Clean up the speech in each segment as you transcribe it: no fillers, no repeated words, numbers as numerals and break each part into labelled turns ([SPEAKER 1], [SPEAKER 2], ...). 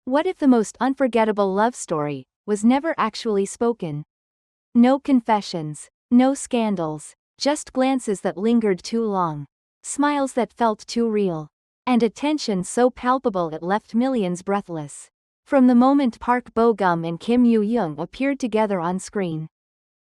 [SPEAKER 1] What if the most unforgettable love story was never actually spoken? No confessions, no scandals, just glances that lingered too long, smiles that felt too real, and a tension so palpable it left millions breathless. From the moment Park Bo-gum and Kim Yoojung appeared together on screen,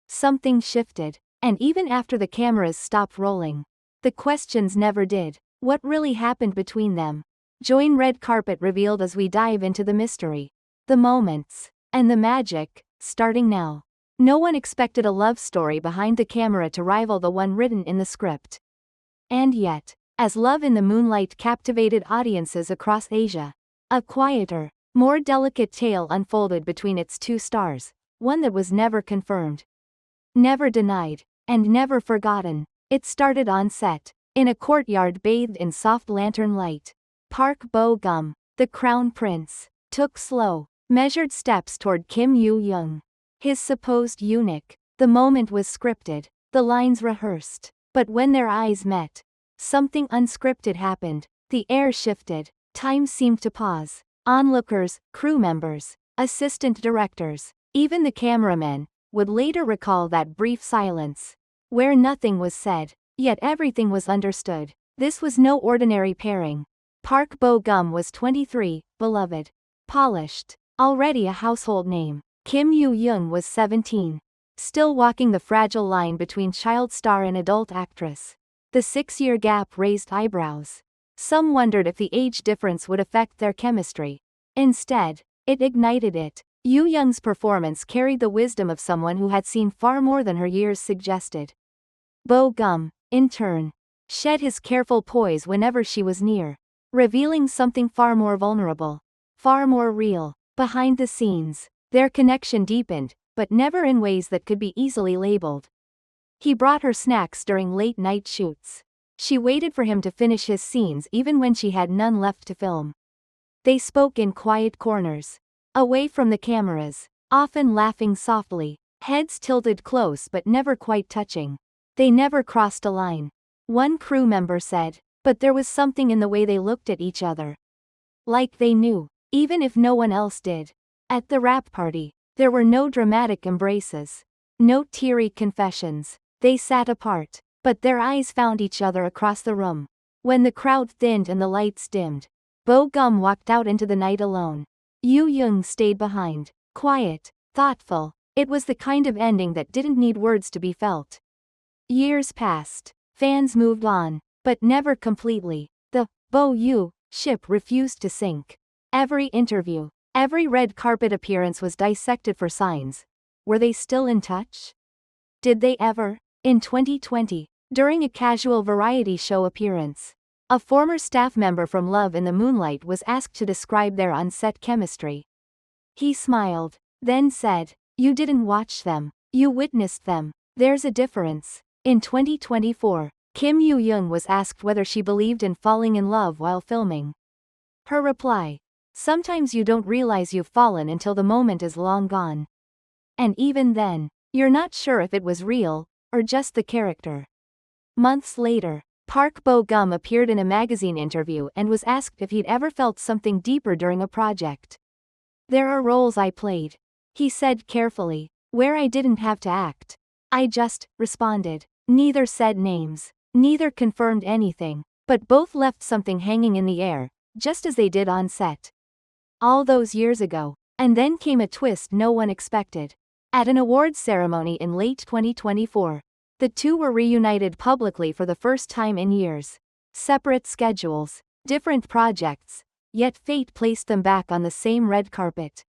[SPEAKER 1] something shifted, and even after the cameras stopped rolling, the questions never did. What really happened between them? Join Red Carpet revealed as we dive into the mystery, the moments, and the magic, starting now. No one expected a love story behind the camera to rival the one written in the script. And yet, as Love in the Moonlight captivated audiences across Asia, a quieter, more delicate tale unfolded between its two stars, one that was never confirmed, never denied, and never forgotten. It started on set, in a courtyard bathed in soft lantern light. Park Bo-gum, the crown prince, took slow, measured steps toward Kim Yoojung, his supposed eunuch. The moment was scripted, the lines rehearsed, but when their eyes met, something unscripted happened. The air shifted, time seemed to pause. Onlookers, crew members, assistant directors, even the cameramen, would later recall that brief silence, where nothing was said, yet everything was understood. This was no ordinary pairing. Park Bo-gum was 23, beloved, polished, already a household name. Kim Yoojung was 17, still walking the fragile line between child star and adult actress. The 6-year gap raised eyebrows. Some wondered if the age difference would affect their chemistry. Instead, it ignited it. Yoojung's performance carried the wisdom of someone who had seen far more than her years suggested. Bo-gum, in turn, shed his careful poise whenever she was near, revealing something far more vulnerable, far more real. Behind the scenes, their connection deepened, but never in ways that could be easily labeled. He brought her snacks during late-night shoots. She waited for him to finish his scenes even when she had none left to film. They spoke in quiet corners, away from the cameras, often laughing softly, heads tilted close but never quite touching. They never crossed a line, one crew member said, but there was something in the way they looked at each other. Like they knew, even if no one else did. At the wrap party, there were no dramatic embraces, no teary confessions. They sat apart, but their eyes found each other across the room. When the crowd thinned and the lights dimmed, Bo-gum walked out into the night alone. Yoojung stayed behind, quiet, thoughtful. It was the kind of ending that didn't need words to be felt. Years passed, fans moved on, but never completely. The Bo-yoo ship refused to sink. Every interview, every red carpet appearance was dissected for signs. Were they still in touch? Did they ever? In 2020, during a casual variety show appearance, a former staff member from Love in the Moonlight was asked to describe their on-set chemistry. He smiled, then said, "You didn't watch them, you witnessed them. There's a difference." In 2024, Kim Yoojung was asked whether she believed in falling in love while filming. Her reply: "Sometimes you don't realize you've fallen until the moment is long gone. And even then, you're not sure if it was real, or just the character." Months later, Park Bo-gum appeared in a magazine interview and was asked if he'd ever felt something deeper during a project. "There are roles I played," he said carefully, "where I didn't have to act. I just responded." Neither said names, neither confirmed anything, but both left something hanging in the air, just as they did on set. All those years ago, and then came a twist no one expected. At an awards ceremony in late 2024, the two were reunited publicly for the first time in years. Separate schedules, different projects, yet fate placed them back on the same red carpet.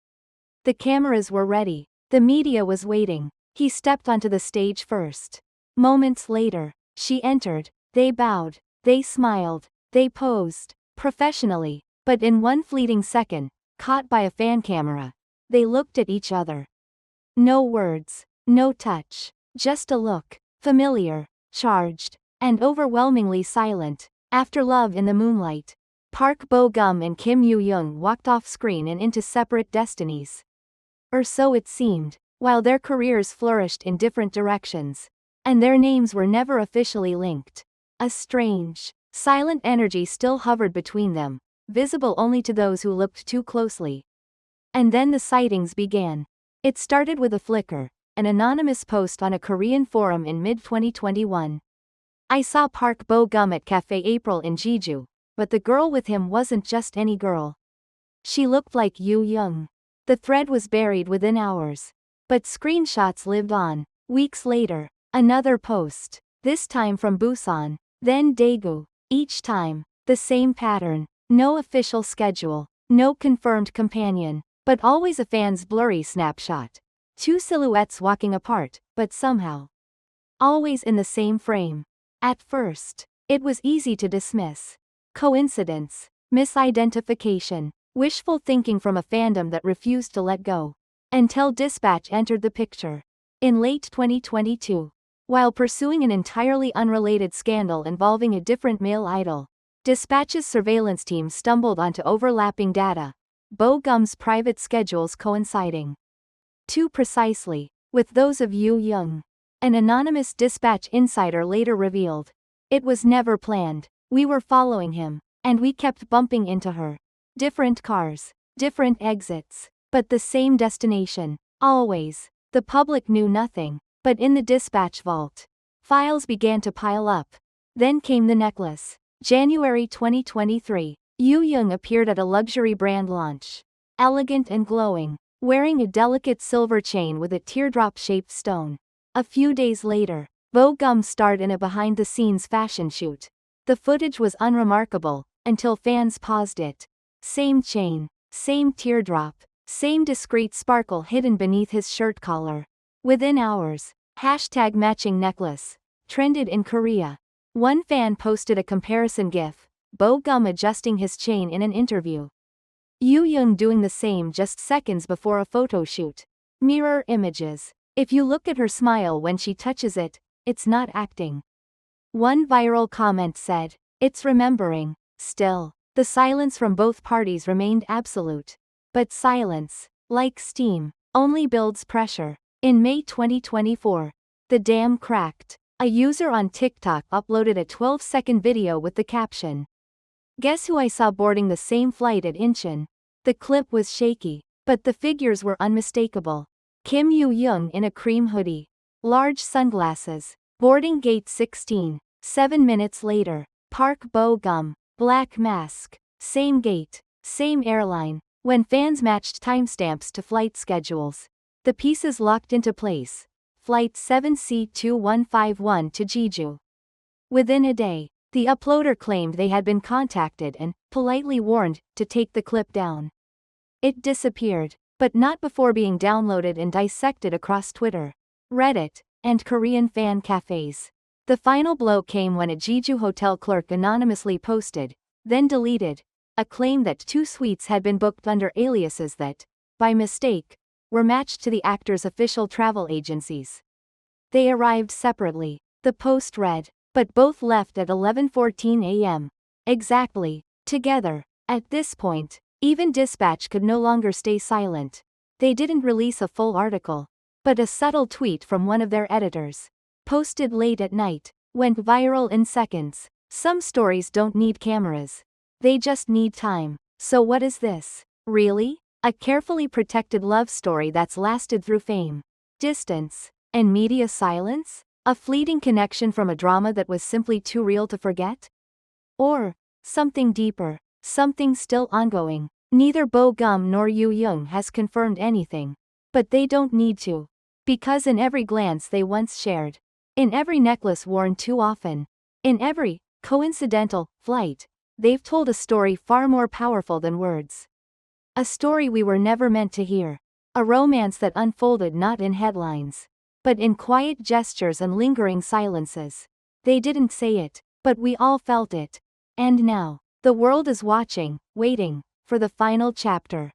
[SPEAKER 1] The cameras were ready, the media was waiting. He stepped onto the stage first. Moments later, she entered. They bowed, they smiled, they posed, professionally, but in one fleeting second, caught by a fan camera, they looked at each other. No words, no touch, just a look, familiar, charged, and overwhelmingly silent. After Love in the Moonlight, Park Bo-gum and Kim Yoojung walked off screen and into separate destinies. Or so it seemed, while their careers flourished in different directions, and their names were never officially linked. A strange, silent energy still hovered between them, visible only to those who looked too closely. And then the sightings began. It started with a flicker, an anonymous post on a Korean forum in mid-2021. I saw Park Bo-gum at Cafe April in Jeju, but the girl with him wasn't just any girl. She looked like Yoojung. The thread was buried within hours. But screenshots lived on. Weeks later, another post, this time from Busan, then Daegu. Each time, the same pattern. No official schedule, no confirmed companion, but always a fan's blurry snapshot. Two silhouettes walking apart, but somehow always in the same frame. At first, it was easy to dismiss. Coincidence, misidentification, wishful thinking from a fandom that refused to let go. Until Dispatch entered the picture. In late 2022, while pursuing an entirely unrelated scandal involving a different male idol, Dispatch's surveillance team stumbled onto overlapping data, Bo-gum's private schedules coinciding too precisely with those of Yoojung. An anonymous Dispatch insider later revealed, "It was never planned. We were following him, and we kept bumping into her. Different cars, different exits, but the same destination, always." The public knew nothing, but in the Dispatch vault, files began to pile up. Then came the necklace. January 2023, Yoojung appeared at a luxury brand launch. Elegant and glowing, wearing a delicate silver chain with a teardrop-shaped stone. A few days later, Bo-gum starred in a behind-the-scenes fashion shoot. The footage was unremarkable, until fans paused it. Same chain, same teardrop, same discreet sparkle hidden beneath his shirt collar. Within hours, #matching necklace trended in Korea. One fan posted a comparison gif, Bo-gum adjusting his chain in an interview. Yoojung doing the same just seconds before a photo shoot. Mirror images. If you look at her smile when she touches it, it's not acting. One viral comment said, "It's remembering." Still, the silence from both parties remained absolute. But silence, like steam, only builds pressure. In May 2024, the dam cracked. A user on TikTok uploaded a 12-second video with the caption, "Guess who I saw boarding the same flight at Incheon?" The clip was shaky, but the figures were unmistakable. Kim Yoojung in a cream hoodie, large sunglasses, boarding gate 16. 7 minutes later, Park Bo-gum, black mask, same gate, same airline. When fans matched timestamps to flight schedules, the pieces locked into place. Flight 7C2151 to Jeju. Within a day, the uploader claimed they had been contacted and politely warned to take the clip down. It disappeared, but not before being downloaded and dissected across Twitter, Reddit, and Korean fan cafes. The final blow came when a Jeju hotel clerk anonymously posted, then deleted, a claim that two suites had been booked under aliases that, by mistake, were matched to the actors' official travel agencies. They arrived separately, the post read, but both left at 11:14 a.m. exactly, together. At this point, even Dispatch could no longer stay silent. They didn't release a full article, but a subtle tweet from one of their editors, posted late at night, went viral in seconds. Some stories don't need cameras. They just need time. So what is this? Really? A carefully protected love story that's lasted through fame, distance, and media silence? A fleeting connection from a drama that was simply too real to forget? Or something deeper, something still ongoing? Neither Bo-gum nor Yoojung has confirmed anything. But they don't need to. Because in every glance they once shared, in every necklace worn too often, in every coincidental flight, they've told a story far more powerful than words. A story we were never meant to hear. A romance that unfolded not in headlines, but in quiet gestures and lingering silences. They didn't say it, but we all felt it. And now, the world is watching, waiting, for the final chapter.